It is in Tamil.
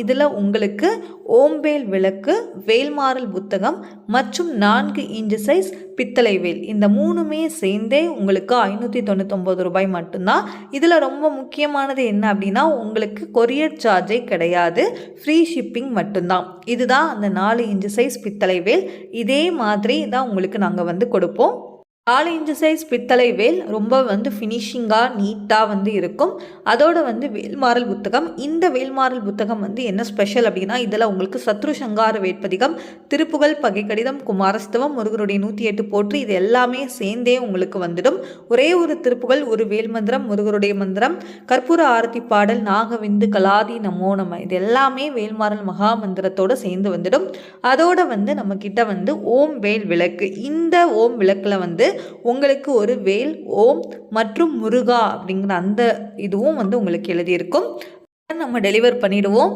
இதில் உங்களுக்கு ஓம்பேல் விளக்கு, வேல்மாறல் புத்தகம் மற்றும் 4 இன்ச்சு சைஸ் பித்தளை வேல், இந்த 3மே சேர்ந்தே உங்களுக்கு 599 ரூபாய் மட்டும்தான். இதில் ரொம்ப முக்கியமானது என்ன அப்படின்னா, உங்களுக்கு கொரியர் சார்ஜே கிடையாது, ஃப்ரீ ஷிப்பிங் மட்டும்தான். இதுதான் அந்த 4 இன்ச்சு சைஸ் பித்தளை வேல். இதே மாதிரி தான் உங்களுக்கு நாங்கள் கொடுப்போம். 4 இன்ச்சு சைஸ் பித்தளை வேல் ரொம்ப ஃபினிஷிங்காக நீட்டாக இருக்கும். அதோட வேல்மாறல் புத்தகம், இந்த வேல்மாறல் புத்தகம் என்ன ஸ்பெஷல் அப்படின்னா, இதில் உங்களுக்கு சத்ரு சங்கார வேட்பதிகம், திருப்புகழ், பகை கடிதம், குமாரஸ்தவம், முருகருடைய 108 போற்றி, இது எல்லாமே சேர்ந்தே உங்களுக்கு வந்துடும். ஒரே ஒரு திருப்புகழ், ஒரு வேல் மந்திரம், முருகருடைய மந்திரம், கற்பூர ஆரத்தி பாடல், நாகவிந்து, கலாதி, நமோ நம, இது எல்லாமே வேல்மாறல் மகா மந்திரத்தோடு சேர்ந்து வந்துடும். அதோட நம்ம கிட்ட ஓம் வேல் விளக்கு, இந்த ஓம் விளக்கில் உங்களுக்கு ஒரு வேல், ஓம் மற்றும் முருகா அப்படிங்கிற அந்த இதுவும் உங்களுக்கு எழுதியிருக்கும். நம்ம டெலிவர் பண்ணிடுவோம்.